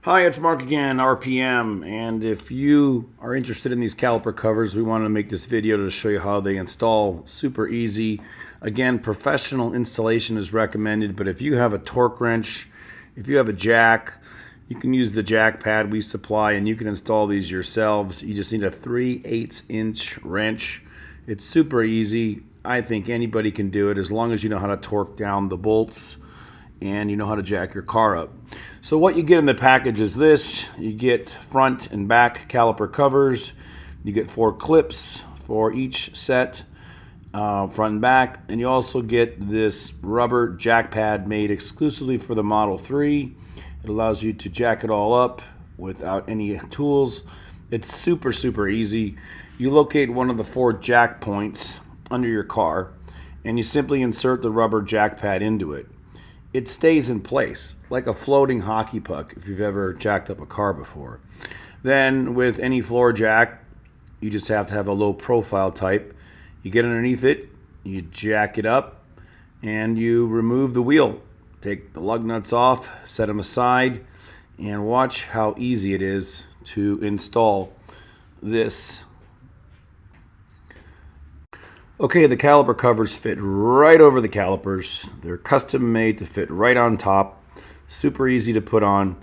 Hi, it's Mark again, RPM, and if you are interested in these caliper covers, we wanted to make this video to show you how they install. Super easy. Again, professional installation is recommended, but if you have a torque wrench, if you have a jack, you can use the jack pad we supply and you can install these yourselves. You just need a 3/8 inch wrench. It's super easy. I think anybody can do it as long as you know how to torque down the bolts and you know how to jack your car up. So what you get in the package is this. You get front and back caliper covers. You get 4 clips for each set, front and back, and you also get this rubber jack pad made exclusively for the Model 3. It allows you to jack it all up without any tools. It's super easy. You locate one of the 4 jack points under your car and you simply insert the rubber jack pad into it. It stays in place like a floating hockey puck if you've ever jacked up a car before. Then with any floor jack, you just have to have a low profile type. You get underneath it, you jack it up, and you remove the wheel. Take the lug nuts off, set them aside, and watch how easy it is to install this. Okay, the caliper covers fit right over the calipers. They're custom made to fit right on top. Super easy to put on.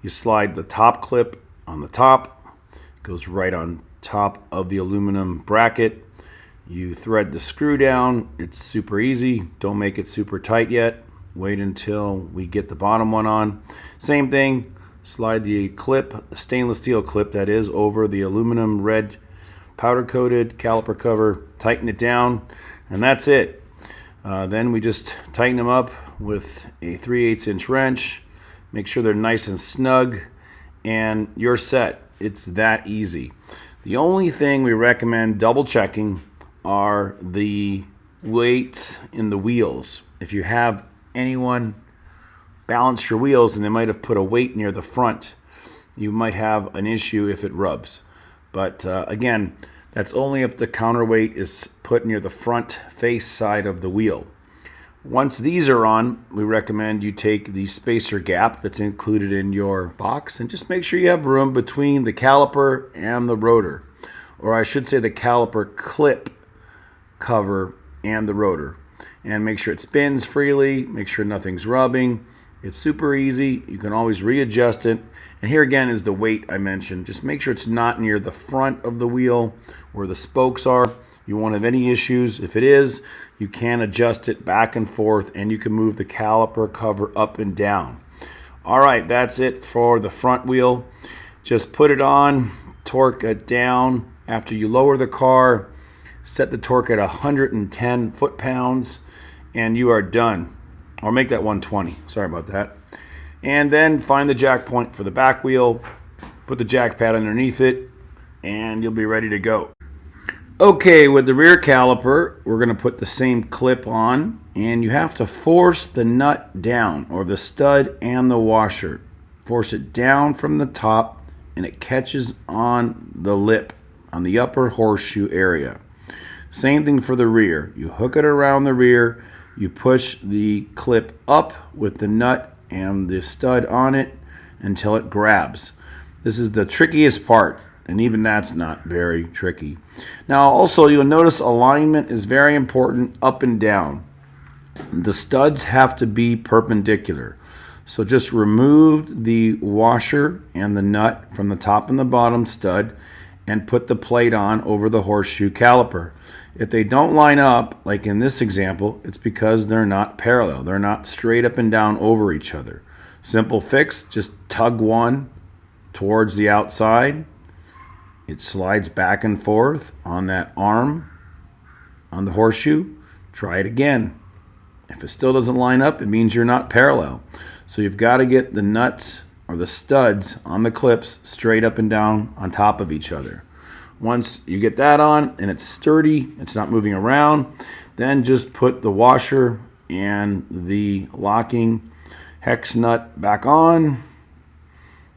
You slide the top clip on the top. It goes right on top of the aluminum bracket. You thread the screw down. It's super easy. Don't make it super tight yet. Wait until we get the bottom one on. Same thing. Slide the clip, stainless steel clip that is, over the aluminum red powder coated caliper cover, tighten it down, and that's it. Then we just tighten them up with a 3/8 inch wrench, make sure they're nice and snug, and you're set. It's that easy. The only thing we recommend double checking are the weights in the wheels. If you have anyone balance your wheels and they might have put a weight near the front, you might have an issue if it rubs. But again, that's only if the counterweight is put near the front face side of the wheel. Once these are on, we recommend you take the spacer gap that's included in your box and just make sure you have room between the caliper and the rotor. Or I should say the caliper clip cover and the rotor. And make sure it spins freely, make sure nothing's rubbing. It's super easy. You can always readjust it. And here again is the weight I mentioned. Just make sure it's not near the front of the wheel where the spokes are. You won't have any issues. If it is, you can adjust it back and forth and you can move the caliper cover up and down. All right, that's it for the front wheel. Just put it on, torque it down. After you lower the car, set the torque at 110 foot-pounds and you are done. Or make that 120, sorry about that. And then find the jack point for the back wheel, put the jack pad underneath it, and you'll be ready to go. Okay, with the rear caliper, we're gonna put the same clip on, and you have to force the nut down, or the stud and the washer. Force it down from the top, and it catches on the lip, on the upper horseshoe area. Same thing for the rear. You hook it around the rear, you push the clip up with the nut and the stud on it until it grabs. This is the trickiest part, and even that's not very tricky. Now also you'll notice alignment is very important up and down. The studs have to be perpendicular. So just remove the washer and the nut from the top and the bottom stud and put the plate on over the horseshoe caliper. If they don't line up, like in this example, it's because they're not parallel. They're not straight up and down over each other. Simple fix, just tug one towards the outside. It slides back and forth on that arm on the horseshoe. Try it again. If it still doesn't line up, it means you're not parallel. So you've got to get the nuts or the studs on the clips straight up and down on top of each other. Once you get that on and it's sturdy, it's not moving around, then just put the washer and the locking hex nut back on,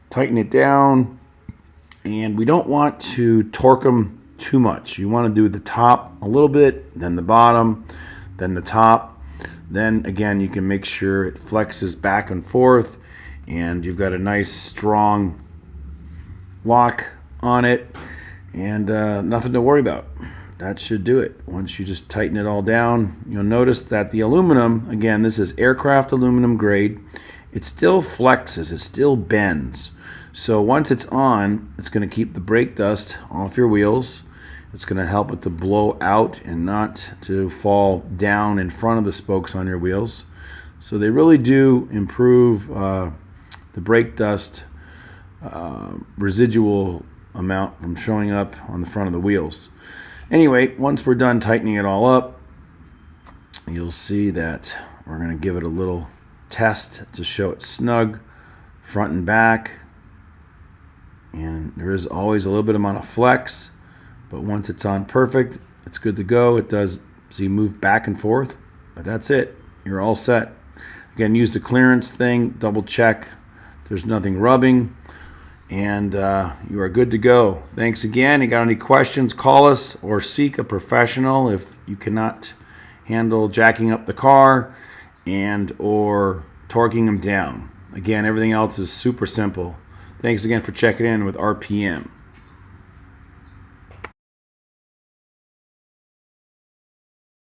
tighten it down, and we don't want to torque them too much. You want to do the top a little bit, then the bottom, then the top. Then again, you can make sure it flexes back and forth and you've got a nice strong lock on it, and nothing to worry about. That should do it. Once you just tighten it all down, you'll notice that the aluminum, again, this is aircraft aluminum grade, it still flexes, it still bends. So once it's on, it's going to keep the brake dust off your wheels. It's going to help it to blow out and not to fall down in front of the spokes on your wheels. So they really do improve the brake dust residual amount from showing up on the front of the wheels. Anyway, once we're done tightening it all up, you'll see that we're going to give it a little test to show it snug front and back. And there is always a little bit amount of flex, but once it's on perfect, it's good to go. It does, so you move back and forth, but that's it. You're all set. Again, use the clearance thing, double check there's nothing rubbing, and you are good to go. Thanks again. You got any questions, call us or seek a professional if you cannot handle jacking up the car and or torquing them down. Again, everything else is super simple. Thanks again for checking in with RPM.